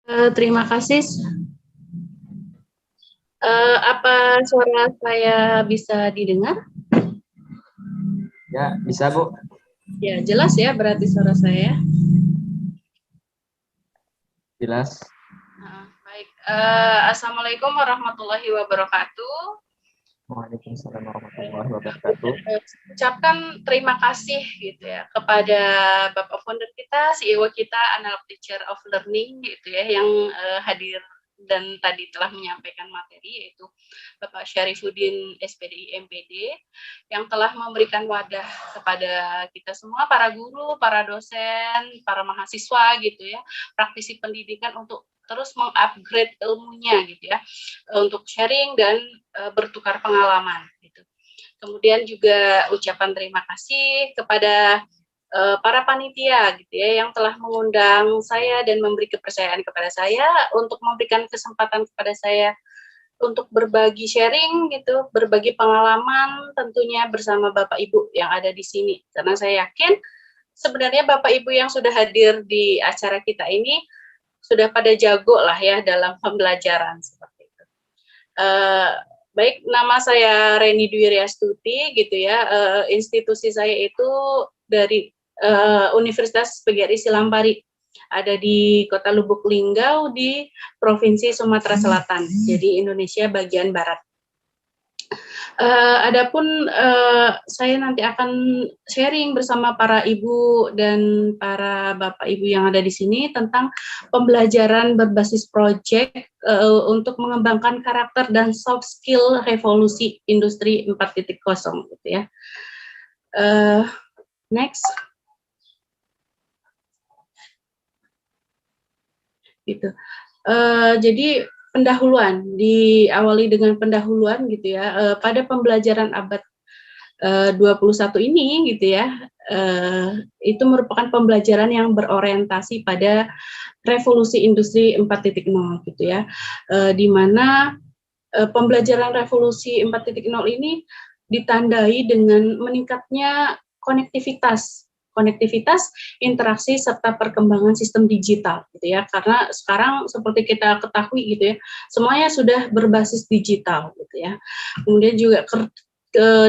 Terima kasih. Apa suara saya bisa didengar? Ya, bisa Bu. Ya, jelas ya berarti suara saya. Jelas. Baik. Assalamualaikum warahmatullahi wabarakatuh. Waalaikumsalam warahmatullahi wabarakatuh. Ucapkan terima kasih gitu ya kepada Bapak founder kita, CEO kita, Analog Teacher of Learning gitu ya, yang hadir dan tadi telah menyampaikan materi, yaitu Bapak Syarifuddin SPDI MPD, yang telah memberikan wadah kepada kita semua, para guru, para dosen, para mahasiswa gitu ya, praktisi pendidikan untuk terus mengupgrade ilmunya gitu ya, untuk sharing dan bertukar pengalaman gitu. Kemudian juga ucapan terima kasih kepada para panitia gitu ya, yang telah mengundang saya dan memberi kepercayaan kepada saya untuk memberikan kesempatan kepada saya untuk berbagi sharing gitu, berbagi pengalaman tentunya bersama Bapak Ibu yang ada di sini. Karena saya yakin sebenarnya Bapak Ibu yang sudah hadir di acara kita ini sudah pada jago lah ya dalam pembelajaran seperti itu. Baik, nama saya Reni Dwi Riastuti gitu ya. Institusi saya itu dari Universitas PGRI Silampari, ada di Kota Lubuk Linggau di Provinsi Sumatera Selatan, jadi Indonesia bagian barat. Adapun saya nanti akan sharing bersama para ibu dan para bapak ibu yang ada di sini tentang pembelajaran berbasis project untuk mengembangkan karakter dan soft skill revolusi industri 4.0 gitu ya. Next. Gitu. Jadi pendahuluan, diawali dengan pendahuluan gitu ya, pada pembelajaran abad 21 ini gitu ya, itu merupakan pembelajaran yang berorientasi pada revolusi industri 4.0 gitu ya, di mana pembelajaran revolusi 4.0 ini ditandai dengan meningkatnya konektivitas, interaksi serta perkembangan sistem digital gitu ya, karena sekarang seperti kita ketahui gitu ya, semuanya sudah berbasis digital gitu ya. Kemudian juga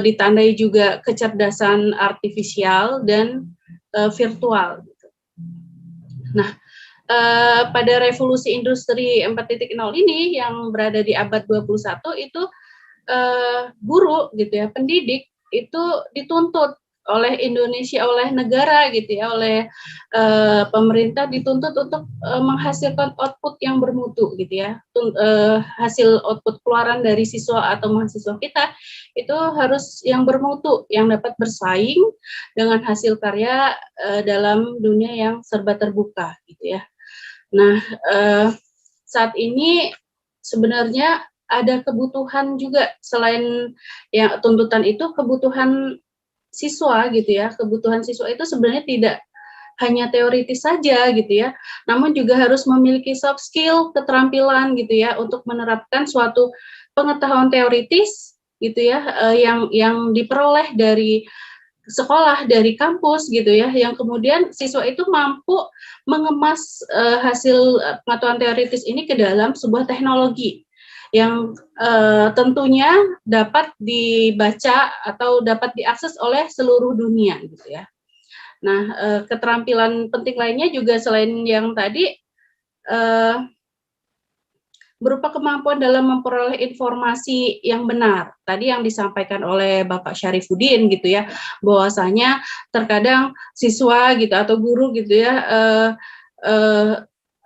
ditandai juga kecerdasan artifisial dan virtual gitu. Nah, pada revolusi industri 4.0 ini yang berada di abad 21 itu guru gitu ya, pendidik itu dituntut oleh Indonesia, oleh negara gitu ya, oleh pemerintah dituntut untuk menghasilkan output yang bermutu gitu ya. Hasil output keluaran dari siswa atau mahasiswa kita itu harus yang bermutu, yang dapat bersaing dengan hasil karya dalam dunia yang serba terbuka gitu ya. Nah, saat ini sebenarnya ada kebutuhan juga selain yang tuntutan itu, kebutuhan siswa gitu ya. Kebutuhan siswa itu sebenarnya tidak hanya teoritis saja gitu ya, namun juga harus memiliki soft skill, keterampilan gitu ya untuk menerapkan suatu pengetahuan teoritis gitu ya, yang diperoleh dari sekolah, dari kampus gitu ya, yang kemudian siswa itu mampu mengemas hasil pengetahuan teoritis ini ke dalam sebuah teknologi yang tentunya dapat dibaca atau dapat diakses oleh seluruh dunia gitu ya. Nah, keterampilan penting lainnya juga selain yang tadi berupa kemampuan dalam memperoleh informasi yang benar. Tadi yang disampaikan oleh Bapak Syarifuddin gitu ya, bahwasanya terkadang siswa gitu atau guru gitu ya,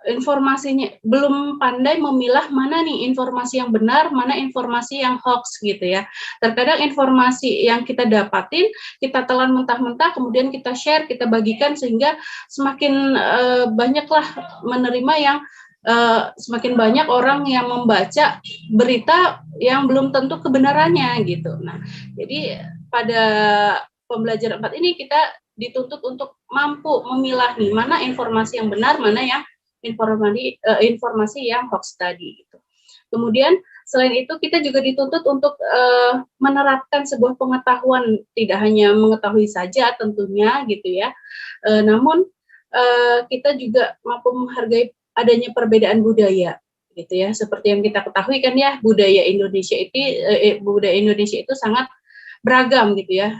informasinya belum pandai memilah mana nih informasi yang benar, mana informasi yang hoax gitu ya. Terkadang informasi yang kita dapatin, kita telan mentah-mentah, kemudian kita share, kita bagikan sehingga semakin banyaklah menerima yang semakin banyak orang yang membaca berita yang belum tentu kebenarannya gitu. Nah, jadi pada pembelajaran 4 ini kita dituntut untuk mampu memilah nih mana informasi yang benar, mana yang informasi yang hoax tadi gitu. Kemudian selain itu kita juga dituntut untuk menerapkan sebuah pengetahuan, tidak hanya mengetahui saja tentunya gitu ya, namun kita juga mampu menghargai adanya perbedaan budaya gitu ya. Seperti yang kita ketahui kan ya, budaya Indonesia itu sangat beragam gitu ya.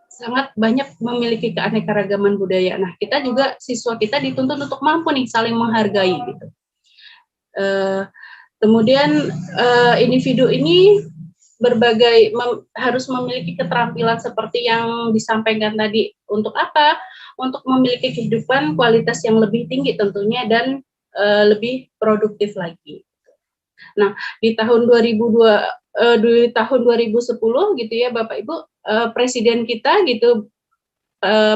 Sangat banyak memiliki keanekaragaman budaya. Nah, kita juga siswa kita dituntut untuk mampu nih saling menghargai gitu. Kemudian individu ini harus memiliki keterampilan seperti yang disampaikan tadi. Untuk apa? Untuk memiliki kehidupan kualitas yang lebih tinggi tentunya dan lebih produktif lagi. Nah, di tahun 2010 gitu ya Bapak Ibu, presiden kita gitu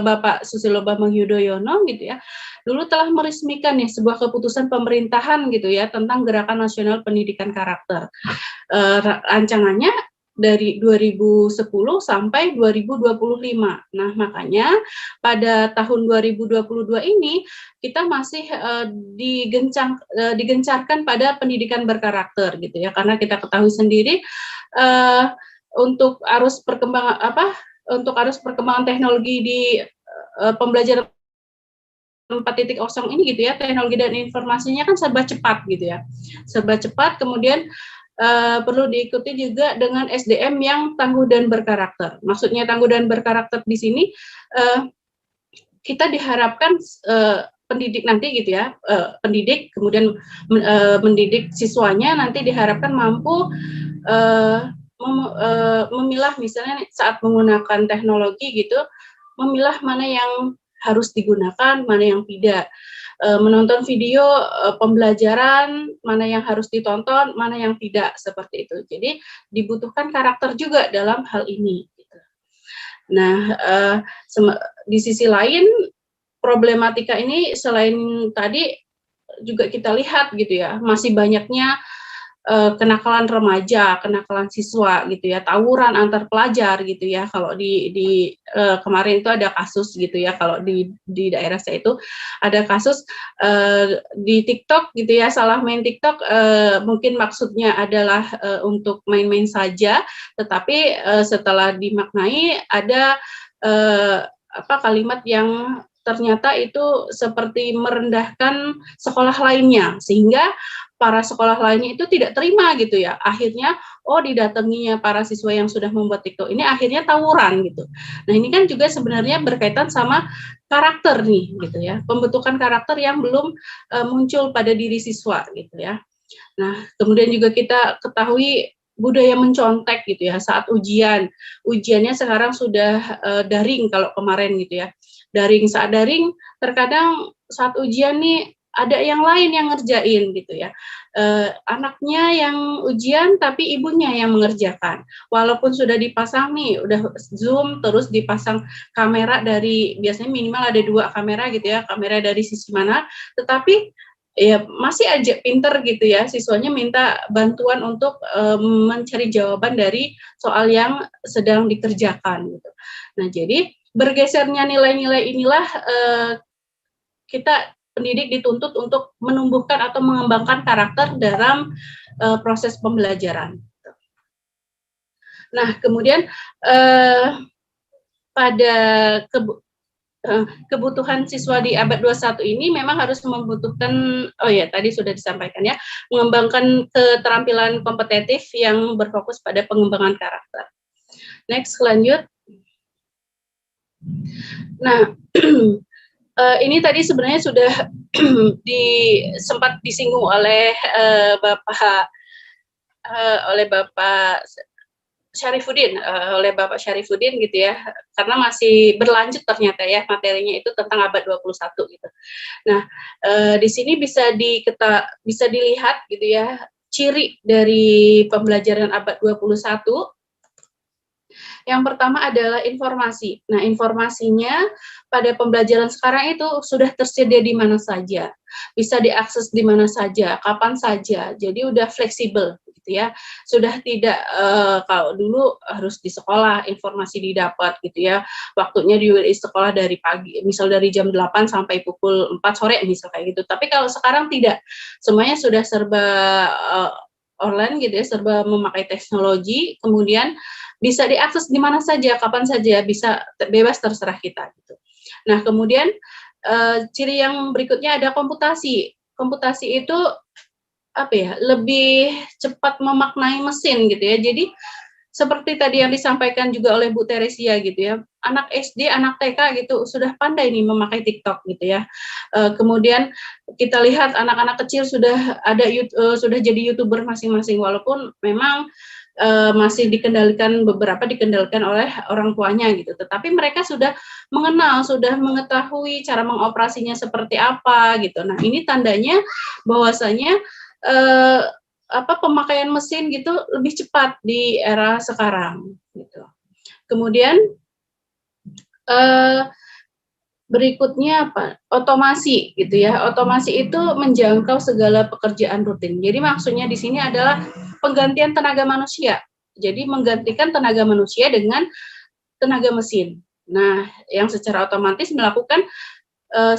Bapak Susilo Bambang Yudhoyono gitu ya, dulu telah meresmikan nih sebuah keputusan pemerintahan gitu ya tentang Gerakan Nasional Pendidikan Karakter. Rancangannya dari 2010 sampai 2025. Nah, makanya pada tahun 2022 ini kita masih digencarkan pada pendidikan berkarakter gitu ya, karena kita ketahui sendiri untuk arus perkembangan teknologi di pembelajaran 4.0 ini gitu ya, teknologi dan informasinya kan serba cepat gitu ya, serba cepat. Kemudian perlu diikuti juga dengan SDM yang tangguh dan berkarakter. Maksudnya tangguh dan berkarakter di sini kita diharapkan pendidik nanti gitu ya, pendidik kemudian mendidik siswanya nanti diharapkan mampu memilah misalnya saat menggunakan teknologi gitu, memilah mana yang harus digunakan, mana yang tidak. Menonton video pembelajaran, mana yang harus ditonton, mana yang tidak, seperti itu. Jadi dibutuhkan karakter juga dalam hal ini. Gitu. Nah, di sisi lain problematika ini selain tadi juga kita lihat gitu ya, masih banyaknya kenakalan remaja, kenakalan siswa gitu ya, tawuran antar pelajar gitu ya. Kalau di kemarin itu ada kasus gitu ya, kalau di daerah saya itu ada kasus di TikTok gitu ya, salah main TikTok, mungkin maksudnya adalah untuk main-main saja, tetapi setelah dimaknai ada kalimat yang ternyata itu seperti merendahkan sekolah lainnya, sehingga para sekolah lainnya itu tidak terima gitu ya. Akhirnya, didatanginya para siswa yang sudah membuat TikTok ini akhirnya tawuran gitu. Nah, ini kan juga sebenarnya berkaitan sama karakter nih gitu ya. Pembentukan karakter yang belum muncul pada diri siswa gitu ya. Nah, kemudian juga kita ketahui budaya mencontek gitu ya saat ujian. Ujiannya sekarang sudah daring kalau kemarin gitu ya. Saat daring terkadang saat ujian nih ada yang lain yang ngerjain gitu ya. Anaknya yang ujian tapi ibunya yang mengerjakan. Walaupun sudah dipasang nih, udah zoom terus dipasang kamera biasanya minimal ada 2 kamera gitu ya, kamera dari sisi mana, tetapi ya masih aja pinter gitu ya, siswanya minta bantuan untuk mencari jawaban dari soal yang sedang dikerjakan gitu. Nah, jadi bergesernya nilai-nilai inilah kita pendidik dituntut untuk menumbuhkan atau mengembangkan karakter dalam proses pembelajaran. Nah, kemudian pada kebutuhan siswa di abad 21 ini memang harus membutuhkan, tadi sudah disampaikan ya, mengembangkan keterampilan kompetitif yang berfokus pada pengembangan karakter. Next, lanjut. Nah, ini tadi sebenarnya sudah sempat disinggung oleh Bapak Syarifuddin, gitu ya, karena masih berlanjut ternyata ya materinya itu tentang abad 21 gitu. Nah, di sini bisa dilihat gitu ya ciri dari pembelajaran abad 21. Yang pertama adalah informasi. Nah, informasinya pada pembelajaran sekarang itu sudah tersedia di mana saja, bisa diakses di mana saja, kapan saja. Jadi udah fleksibel gitu ya. Sudah tidak kalau dulu harus di sekolah informasi didapat gitu ya. Waktunya di sekolah dari pagi, misal dari jam 8 sampai pukul 4 sore misal kayak gitu. Tapi kalau sekarang tidak. Semuanya sudah serba online gitu ya, serba memakai teknologi, kemudian bisa diakses di mana saja, kapan saja, bisa bebas terserah kita gitu. Nah, kemudian ciri yang berikutnya ada komputasi. komputasi itu apa ya, lebih cepat memaknai mesin gitu ya. Jadi seperti tadi yang disampaikan juga oleh Bu Teresia gitu ya, anak SD, anak TK gitu sudah pandai nih memakai TikTok gitu ya. Kemudian kita lihat anak-anak kecil sudah ada sudah jadi YouTuber masing-masing, walaupun memang masih beberapa dikendalikan oleh orang tuanya gitu. Tetapi mereka sudah mengenal, sudah mengetahui cara mengoperasinya seperti apa gitu. Nah, ini tandanya bahwasanya pemakaian mesin gitu lebih cepat di era sekarang gitu. Kemudian berikutnya apa? Otomasi gitu ya. Otomasi itu menjangkau segala pekerjaan rutin. Jadi maksudnya di sini adalah penggantian tenaga manusia. Jadi menggantikan tenaga manusia dengan tenaga mesin. Nah, yang secara otomatis melakukan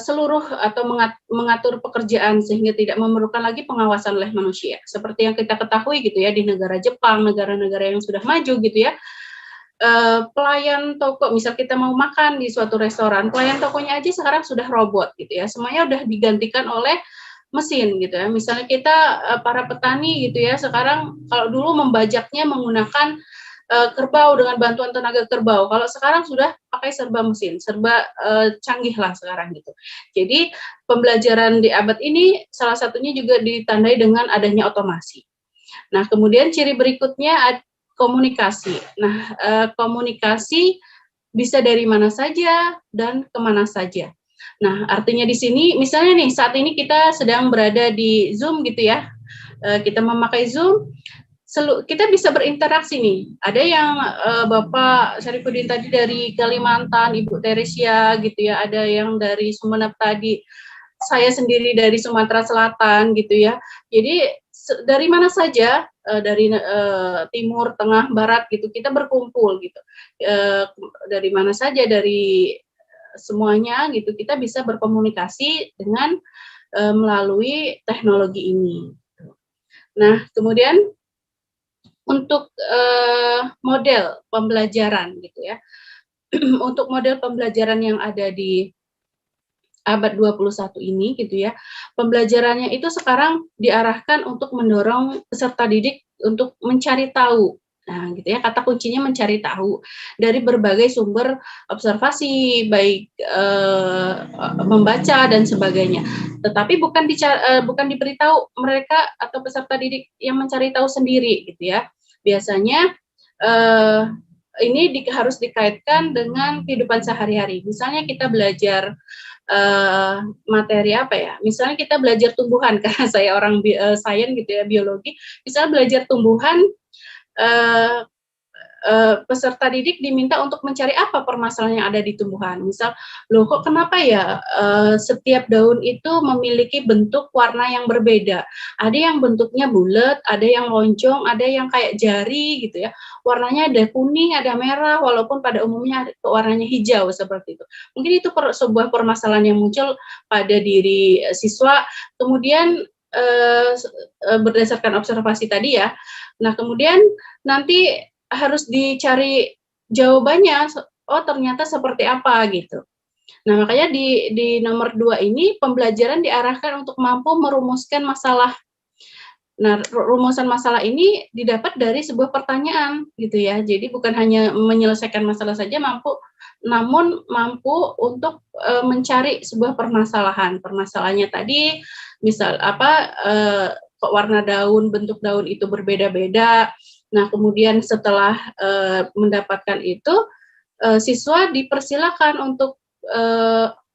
seluruh atau mengatur pekerjaan sehingga tidak memerlukan lagi pengawasan oleh manusia. Seperti yang kita ketahui gitu ya, di negara Jepang, negara-negara yang sudah maju gitu ya, pelayan toko, misal kita mau makan di suatu restoran, pelayan tokonya aja sekarang sudah robot gitu ya, semuanya udah digantikan oleh mesin gitu ya. Misalnya kita para petani gitu ya, sekarang kalau dulu membajaknya menggunakan kerbau dengan bantuan tenaga kerbau. Kalau sekarang sudah pakai serba mesin, serba canggih lah sekarang gitu. Jadi pembelajaran di abad ini salah satunya juga ditandai dengan adanya otomasi. Nah, kemudian ciri berikutnya komunikasi. Nah, komunikasi bisa dari mana saja dan kemana saja. Nah, artinya di sini, misalnya nih, saat ini kita sedang berada di Zoom gitu ya, kita memakai Zoom, kita bisa berinteraksi nih. Ada yang Bapak Syarifuddin tadi dari Kalimantan, Ibu Teresia gitu ya, ada yang dari Sumeneb tadi, saya sendiri dari Sumatera Selatan gitu ya. Jadi dari mana saja, dari timur, tengah, barat gitu, kita berkumpul gitu. Dari mana saja, dari semuanya gitu, kita bisa berkomunikasi dengan melalui teknologi ini. Nah, kemudian untuk model pembelajaran gitu ya. Untuk model pembelajaran yang ada di abad 21 ini gitu ya. Pembelajarannya itu sekarang diarahkan untuk mendorong peserta didik untuk mencari tahu. Nah, gitu ya, kata kuncinya mencari tahu dari berbagai sumber observasi, baik membaca dan sebagainya. Tetapi bukan diberitahu mereka atau peserta didik yang mencari tahu sendiri gitu ya. Biasanya ini harus dikaitkan dengan kehidupan sehari-hari. Misalnya kita belajar materi apa ya? Misalnya kita belajar tumbuhan, karena saya orang sains gitu ya, biologi. Misalnya belajar tumbuhan, peserta didik diminta untuk mencari apa permasalahan yang ada di tumbuhan. Misal, loh kok kenapa ya setiap daun itu memiliki bentuk warna yang berbeda. Ada yang bentuknya bulat, ada yang lonjong, ada yang kayak jari gitu ya. Warnanya ada kuning, ada merah, walaupun pada umumnya warnanya hijau seperti itu. Mungkin itu sebuah permasalahan yang muncul pada diri siswa. Kemudian berdasarkan observasi tadi ya. Nah, kemudian nanti harus dicari jawabannya, oh ternyata seperti apa gitu. Nah, makanya di nomor 2 ini pembelajaran diarahkan untuk mampu merumuskan masalah. Nah, rumusan masalah ini didapat dari sebuah pertanyaan gitu ya. Jadi bukan hanya menyelesaikan masalah saja namun mampu untuk mencari sebuah permasalahan. Permasalahannya tadi misal kok warna daun, bentuk daun itu berbeda-beda. Nah, kemudian setelah mendapatkan itu, siswa dipersilakan untuk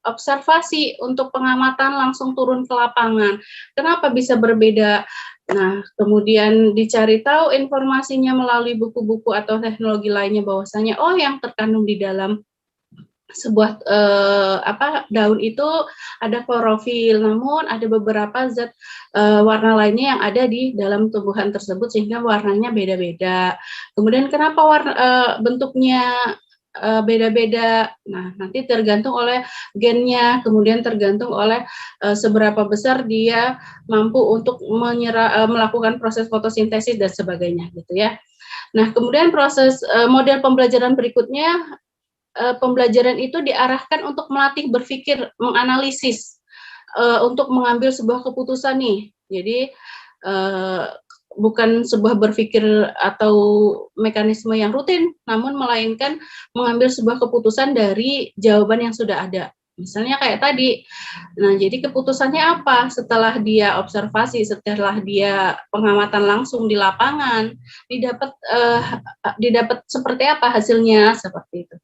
observasi, untuk pengamatan langsung turun ke lapangan. Kenapa bisa berbeda? Nah, kemudian dicari tahu informasinya melalui buku-buku atau teknologi lainnya, bahwasanya yang terkandung di dalam sebuah daun itu ada klorofil, namun ada beberapa zat warna lainnya yang ada di dalam tumbuhan tersebut sehingga warnanya beda-beda. Kemudian kenapa bentuknya beda-beda? Nah, nanti tergantung oleh gennya, kemudian tergantung oleh seberapa besar dia mampu untuk melakukan proses fotosintesis dan sebagainya gitu ya. Nah, kemudian proses model pembelajaran berikutnya, pembelajaran itu diarahkan untuk melatih berpikir, menganalisis untuk mengambil sebuah keputusan nih. Jadi bukan sebuah berpikir atau mekanisme yang rutin, namun melainkan mengambil sebuah keputusan dari jawaban yang sudah ada. Misalnya kayak tadi. Nah, jadi keputusannya apa? Setelah dia observasi, setelah dia pengamatan langsung di lapangan, didapat seperti apa hasilnya, seperti itu.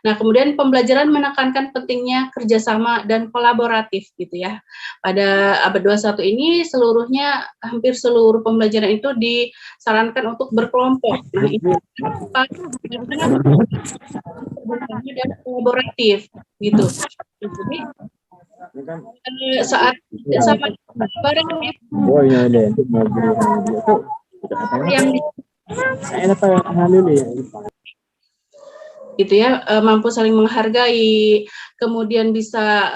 Nah, kemudian pembelajaran menekankan pentingnya kerjasama dan kolaboratif gitu ya. Pada abad 21 ini seluruhnya, hampir seluruh pembelajaran itu disarankan untuk berkelompok. Nah, ini dan kolaboratif gitu. Jadi saat sama bareng yang gitu ya, mampu saling menghargai, kemudian bisa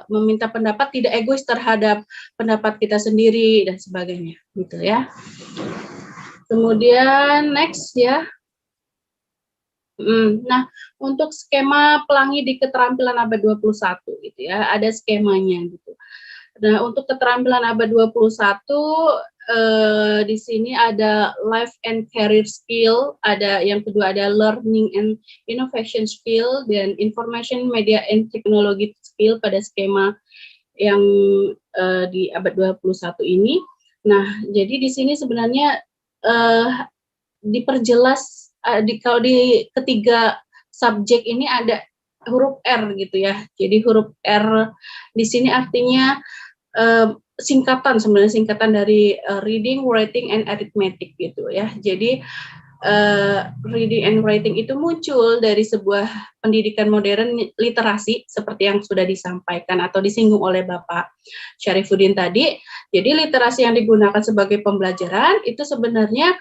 meminta pendapat, tidak egois terhadap pendapat kita sendiri dan sebagainya, gitu ya. Kemudian next ya. Nah, untuk skema pelangi di keterampilan abad 21 gitu ya, ada skemanya gitu. Nah, untuk keterampilan abad 21 di sini ada life and career skill, ada yang kedua ada learning and innovation skill, dan information media and technology skill pada skema yang di abad 21 ini. Nah, jadi di sini sebenarnya diperjelas kalau di ketiga subjek ini ada huruf R gitu ya. Jadi huruf R di sini artinya singkatan, sebenarnya singkatan dari reading, writing, and arithmetic gitu ya. Jadi reading and writing itu muncul dari sebuah pendidikan modern literasi seperti yang sudah disampaikan atau disinggung oleh Bapak Syarifuddin tadi. Jadi literasi yang digunakan sebagai pembelajaran itu sebenarnya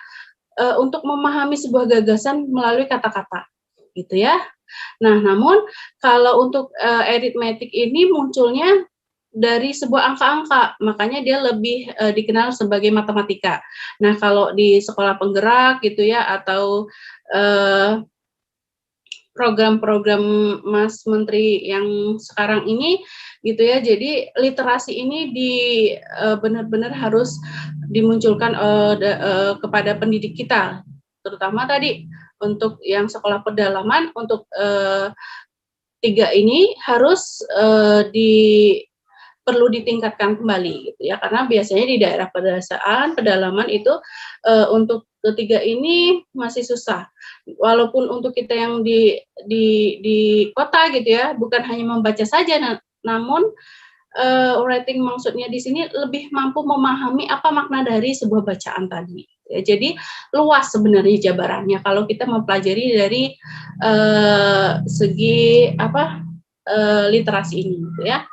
untuk memahami sebuah gagasan melalui kata-kata gitu ya. Nah, namun kalau untuk arithmetic ini munculnya dari sebuah angka-angka, makanya dia lebih dikenal sebagai matematika. Nah, kalau di sekolah penggerak gitu ya, atau program-program Mas Menteri yang sekarang ini gitu ya, jadi literasi ini benar-benar harus dimunculkan kepada pendidik kita, terutama tadi untuk yang sekolah pedalaman, untuk 3 ini harus perlu ditingkatkan kembali gitu ya, karena biasanya di daerah pedalaman itu untuk ketiga ini masih susah. Walaupun untuk kita yang di kota gitu ya, bukan hanya membaca saja, namun writing maksudnya di sini lebih mampu memahami apa makna dari sebuah bacaan tadi. Ya, jadi luas sebenarnya jabarannya kalau kita mempelajari dari segi literasi ini gitu ya.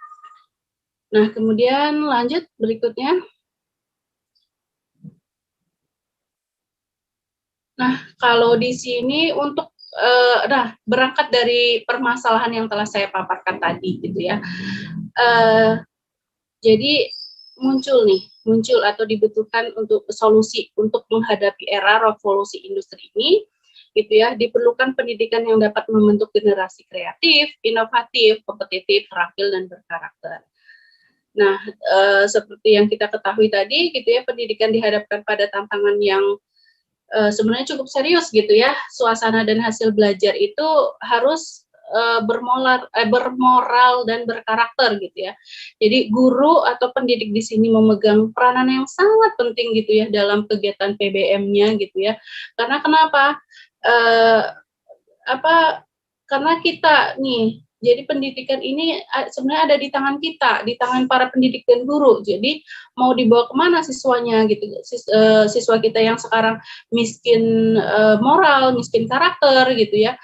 Nah, kemudian lanjut berikutnya. Nah, kalau di sini untuk berangkat dari permasalahan yang telah saya paparkan tadi gitu ya. Jadi muncul atau dibutuhkan untuk solusi untuk menghadapi era revolusi industri ini gitu ya, diperlukan pendidikan yang dapat membentuk generasi kreatif, inovatif, kompetitif, terampil, dan berkarakter. Nah, seperti yang kita ketahui tadi gitu ya, pendidikan dihadapkan pada tantangan yang sebenarnya cukup serius gitu ya. Suasana dan hasil belajar itu harus bermoral dan berkarakter gitu ya. Jadi guru atau pendidik di sini memegang peranan yang sangat penting gitu ya dalam kegiatan PBM-nya gitu ya. Karena kenapa? Karena kita nih, jadi pendidikan ini sebenarnya ada di tangan kita, di tangan para pendidik dan guru. Jadi mau dibawa kemana siswanya gitu, siswa kita yang sekarang miskin moral, miskin karakter gitu ya.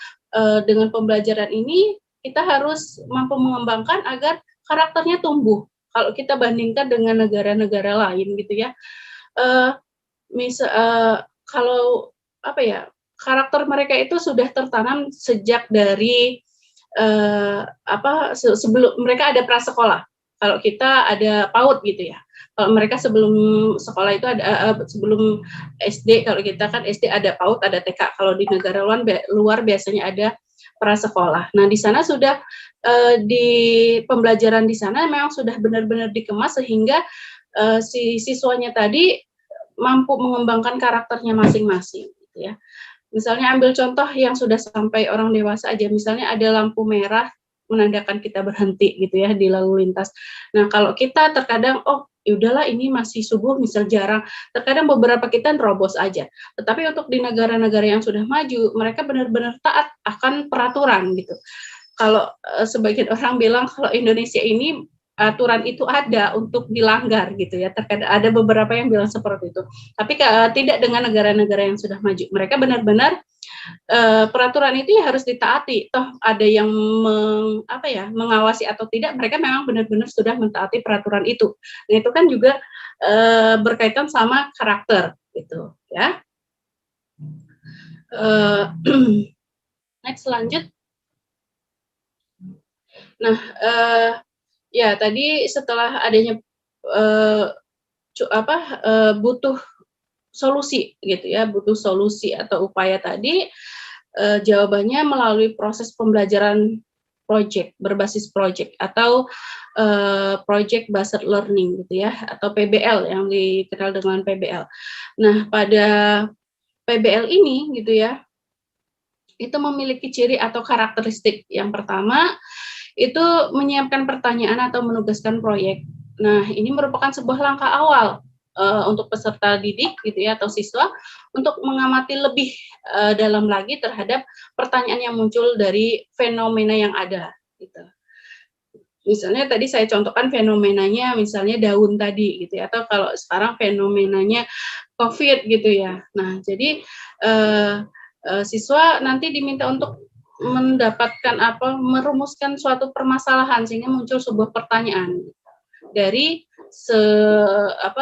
Dengan pembelajaran ini kita harus mampu mengembangkan agar karakternya tumbuh. Kalau kita bandingkan dengan negara-negara lain gitu ya, kalau karakter mereka itu sudah tertanam sejak dari sebelum mereka ada prasekolah. Kalau kita ada PAUD gitu ya. Kalau mereka sebelum sekolah itu ada sebelum SD, kalau kita kan SD ada PAUD, ada TK. Kalau di negara luar biasanya ada prasekolah. Nah, di sana sudah di pembelajaran di sana memang sudah benar-benar dikemas sehingga si siswanya tadi mampu mengembangkan karakternya masing-masing, gitu ya. Misalnya ambil contoh yang sudah sampai orang dewasa aja, misalnya ada lampu merah menandakan kita berhenti gitu ya di lalu lintas. Nah, kalau kita terkadang ya udahlah ini masih subuh, misal jarang. Terkadang beberapa kita nerobos aja. Tetapi untuk di negara-negara yang sudah maju, mereka benar-benar taat akan peraturan gitu. Kalau sebagian orang bilang kalau Indonesia ini aturan itu ada untuk dilanggar gitu ya. Terkadang ada beberapa yang bilang seperti itu. Tapi tidak dengan negara-negara yang sudah maju. Mereka benar-benar peraturan itu ya harus ditaati. Toh ada yang mengawasi atau tidak, mereka memang benar-benar sudah mentaati peraturan itu. Nah, itu kan juga berkaitan sama karakter gitu ya. Next, lanjut. Nah, ya tadi setelah adanya butuh solusi gitu ya, butuh solusi atau upaya tadi, jawabannya melalui proses pembelajaran project, berbasis project atau project based learning gitu ya, atau PBL yang dikenal dengan PBL. Nah, pada PBL ini gitu ya, itu memiliki ciri atau karakteristik. Yang pertama, itu menyiapkan pertanyaan atau menugaskan proyek. Nah, ini merupakan sebuah langkah awal untuk peserta didik gitu ya atau siswa untuk mengamati lebih dalam lagi terhadap pertanyaan yang muncul dari fenomena yang ada gitu. Misalnya tadi saya contohkan fenomenanya misalnya daun tadi gitu ya, atau kalau sekarang fenomenanya COVID gitu ya. Nah, jadi siswa nanti diminta untuk mendapatkan merumuskan suatu permasalahan sehingga muncul sebuah pertanyaan dari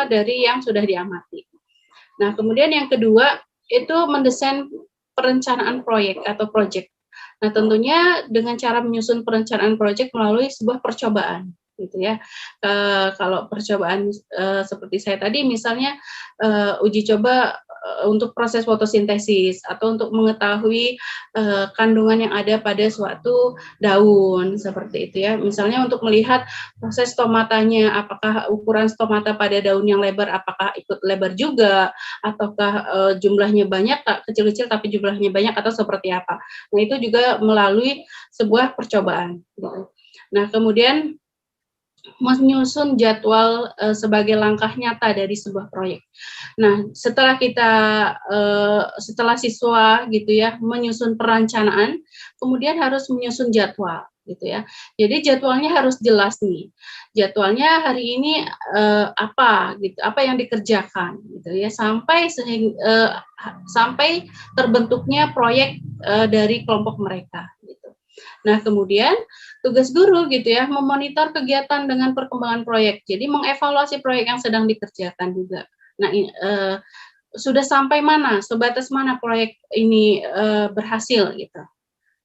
dari yang sudah diamati. Nah, kemudian yang kedua itu mendesain perencanaan proyek atau project. Nah, tentunya dengan cara menyusun perencanaan proyek melalui sebuah percobaan gitu ya. Kalau percobaan seperti saya tadi misalnya uji coba untuk proses fotosintesis atau untuk mengetahui kandungan yang ada pada suatu daun seperti itu ya. Misalnya untuk melihat proses stomatanya, apakah ukuran stomata pada daun yang lebar apakah ikut lebar juga ataukah jumlahnya banyak kecil-kecil tapi jumlahnya banyak atau seperti apa. Nah, itu juga melalui sebuah percobaan gitu. Nah, kemudian menyusun jadwal sebagai langkah nyata dari sebuah proyek. Nah, setelah setelah siswa gitu ya menyusun perencanaan, kemudian harus menyusun jadwal gitu ya. Jadi jadwalnya harus jelas nih. Jadwalnya hari ini apa yang dikerjakan gitu ya sampai terbentuknya proyek dari kelompok mereka gitu. Nah, kemudian tugas guru gitu ya, memonitor kegiatan dengan perkembangan proyek. Jadi mengevaluasi proyek yang sedang dikerjakan juga. Nah, sudah sampai mana, sebatas mana proyek ini berhasil gitu.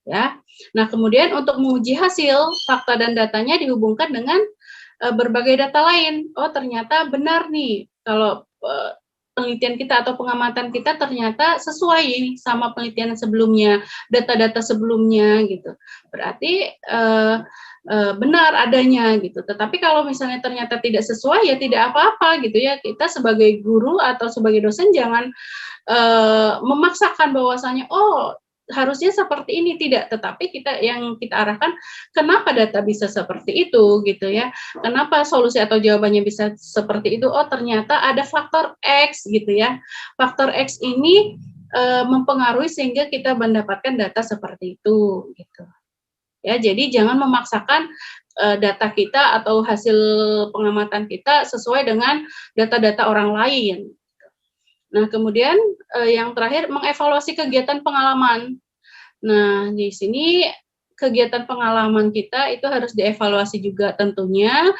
Ya. Nah, kemudian untuk menguji hasil, fakta dan datanya dihubungkan dengan berbagai data lain. Oh, ternyata benar nih kalau penelitian kita atau pengamatan kita ternyata sesuai sama penelitian sebelumnya, data-data sebelumnya gitu. Berarti benar adanya gitu. Tetapi kalau misalnya ternyata tidak sesuai ya tidak apa-apa gitu ya. Kita sebagai guru atau sebagai dosen jangan memaksakan bahwasanya harusnya seperti ini, tidak, tetapi yang kita arahkan kenapa data bisa seperti itu gitu ya, kenapa solusi atau jawabannya bisa seperti itu, ternyata ada faktor X gitu ya, faktor X ini mempengaruhi sehingga kita mendapatkan data seperti itu gitu ya. Jadi jangan memaksakan data kita atau hasil pengamatan kita sesuai dengan data-data orang lain. Nah, kemudian yang terakhir mengevaluasi kegiatan pengalaman. Nah, di sini kegiatan pengalaman kita itu harus dievaluasi juga tentunya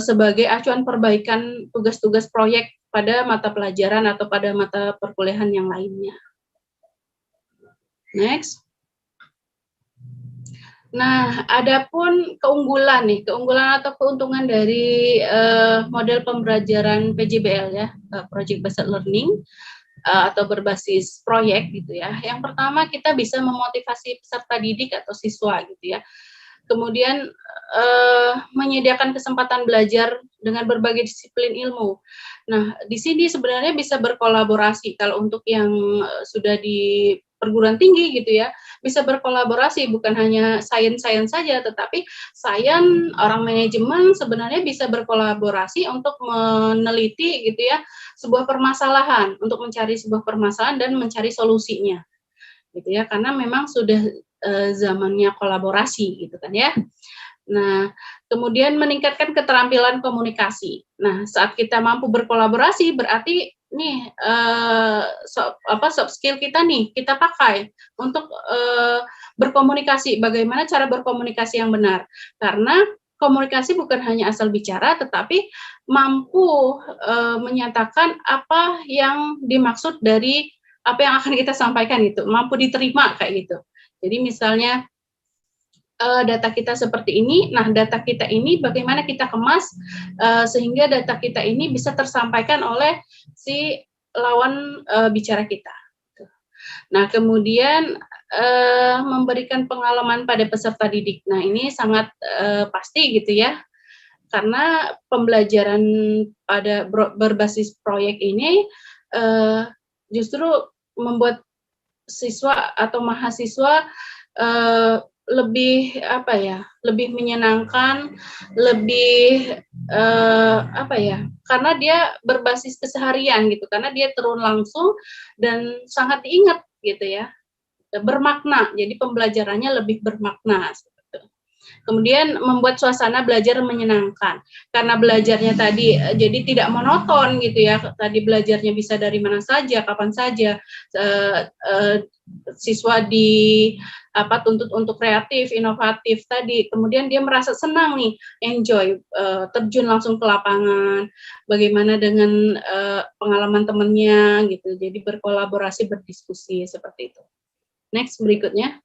sebagai acuan perbaikan tugas-tugas proyek pada mata pelajaran atau pada mata perkuliahan yang lainnya. Next. Nah, adapun keunggulan atau keuntungan dari model pembelajaran PJBL ya, Project Based Learning, atau berbasis proyek gitu ya. Yang pertama kita bisa memotivasi peserta didik atau siswa gitu ya. Kemudian menyediakan kesempatan belajar dengan berbagai disiplin ilmu. Nah, di sini sebenarnya bisa berkolaborasi kalau untuk yang sudah di perguruan tinggi gitu ya, bisa berkolaborasi bukan hanya sains saja, tetapi sains, orang manajemen sebenarnya bisa berkolaborasi untuk meneliti gitu ya sebuah permasalahan, untuk mencari sebuah permasalahan dan mencari solusinya gitu ya, karena memang sudah zamannya kolaborasi gitu kan ya. Nah, kemudian meningkatkan keterampilan komunikasi. Nah, saat kita mampu berkolaborasi berarti nih soft skill kita nih kita pakai untuk berkomunikasi. Bagaimana cara berkomunikasi yang benar? Karena komunikasi bukan hanya asal bicara, tetapi mampu menyatakan apa yang dimaksud dari apa yang akan kita sampaikan gitu, mampu diterima kayak gitu. Jadi misalnya data kita seperti ini, nah data kita ini bagaimana kita kemas sehingga data kita ini bisa tersampaikan oleh si lawan bicara kita. Nah kemudian memberikan pengalaman pada peserta didik. Nah ini sangat pasti gitu ya, karena pembelajaran pada berbasis proyek ini justru membuat siswa atau mahasiswa lebih apa ya, lebih menyenangkan, lebih apa ya, karena dia berbasis keseharian gitu, karena dia turun langsung dan sangat diingat gitu ya, bermakna, jadi pembelajarannya lebih bermakna. Kemudian membuat suasana belajar menyenangkan, karena belajarnya tadi jadi tidak monoton gitu ya, tadi belajarnya bisa dari mana saja, kapan saja, siswa tuntut untuk kreatif, inovatif tadi, kemudian dia merasa senang nih, enjoy, terjun langsung ke lapangan, bagaimana dengan pengalaman temannya gitu, jadi berkolaborasi, berdiskusi seperti itu. Next, berikutnya.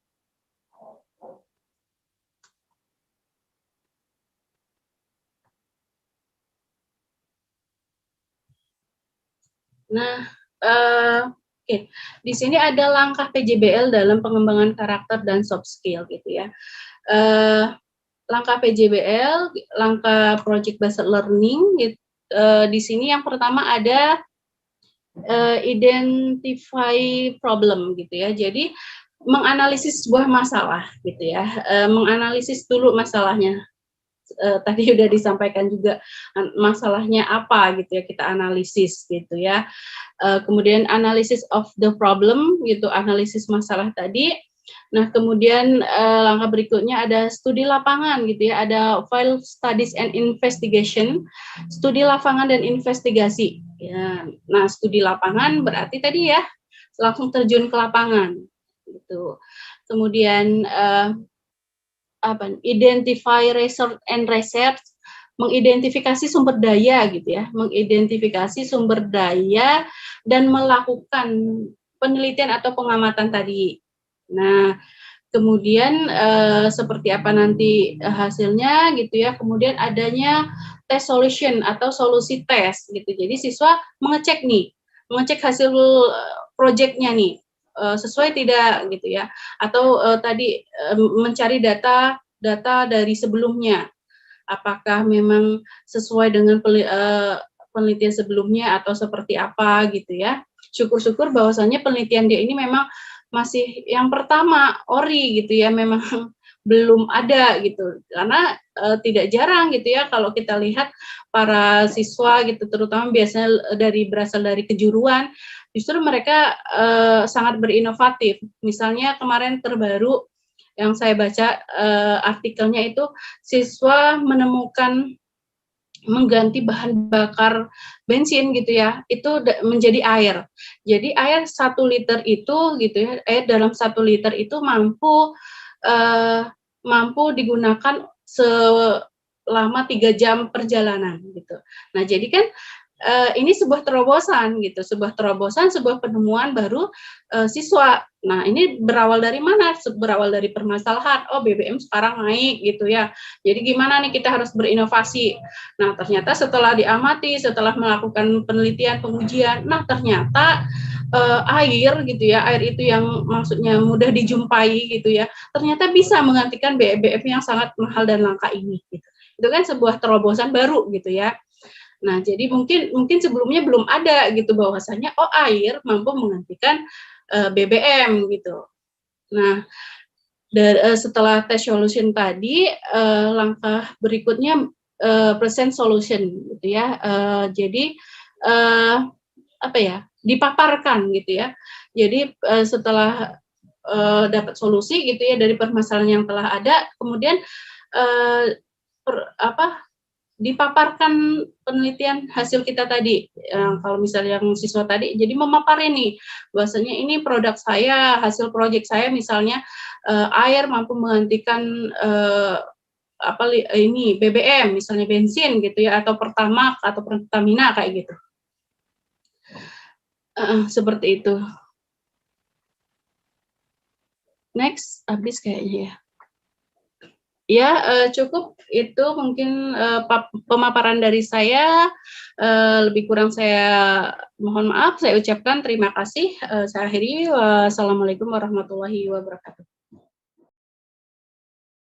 Nah, oke. Di sini ada langkah PJBL dalam pengembangan karakter dan soft skill gitu ya. Langkah PJBL, langkah project based learning gitu, di sini yang pertama ada identify problem gitu ya. Jadi menganalisis sebuah masalah gitu ya. Menganalisis dulu masalahnya. Tadi sudah disampaikan juga masalahnya apa gitu ya, kita analisis gitu ya. Kemudian analisis of the problem gitu, analisis masalah tadi. Nah kemudian langkah berikutnya ada studi lapangan gitu ya, ada field studies and investigation, studi lapangan dan investigasi ya. Nah studi lapangan berarti tadi ya langsung terjun ke lapangan gitu. Kemudian identify research and research, mengidentifikasi sumber daya gitu ya, mengidentifikasi sumber daya dan melakukan penelitian atau pengamatan tadi. Nah, kemudian seperti apa nanti hasilnya gitu ya, kemudian adanya test solution atau solusi tes gitu. Jadi siswa mengecek hasil proyeknya nih, sesuai tidak gitu ya, atau tadi mencari data dari sebelumnya, apakah memang sesuai dengan penelitian sebelumnya atau seperti apa gitu ya. Syukur-syukur bahwasannya penelitian dia ini memang masih yang pertama ori gitu ya, memang belum ada gitu, karena tidak jarang gitu ya kalau kita lihat para siswa gitu, terutama biasanya berasal dari kejuruan, justru mereka sangat berinovatif. Misalnya kemarin terbaru yang saya baca artikelnya itu, siswa menemukan mengganti bahan bakar bensin gitu ya, itu menjadi air. Jadi air 1 liter itu gitu ya, air dalam 1 liter itu mampu digunakan selama 3 jam perjalanan gitu. Nah jadi kan ini sebuah terobosan gitu, sebuah penemuan baru siswa. Nah ini berawal dari mana? Berawal dari permasalahan, oh BBM sekarang naik gitu ya, jadi gimana nih kita harus berinovasi. Nah ternyata setelah diamati, setelah melakukan penelitian, pengujian, nah ternyata air gitu ya, air itu yang maksudnya mudah dijumpai gitu ya, ternyata bisa menggantikan BBM yang sangat mahal dan langka ini gitu. Itu kan sebuah terobosan baru gitu ya. Nah, jadi mungkin sebelumnya belum ada gitu bahwasanya air mampu menggantikan BBM gitu. Nah, setelah test solution tadi, langkah berikutnya present solution gitu ya. Jadi apa ya, dipaparkan gitu ya. Jadi setelah dapat solusi gitu ya dari permasalahan yang telah ada, kemudian dipaparkan penelitian hasil kita tadi. Kalau misalnya yang siswa tadi, jadi memaparin nih, bahwasanya ini produk saya, hasil proyek saya misalnya air mampu menggantikan ini BBM, misalnya bensin gitu ya, atau Pertamax atau Pertamina kayak gitu. Seperti itu. Next, habis kayaknya ya. Ya, cukup itu mungkin pemaparan dari saya. Lebih kurang saya mohon maaf, saya ucapkan terima kasih. Saya akhiri. Wassalamualaikum warahmatullahi wabarakatuh.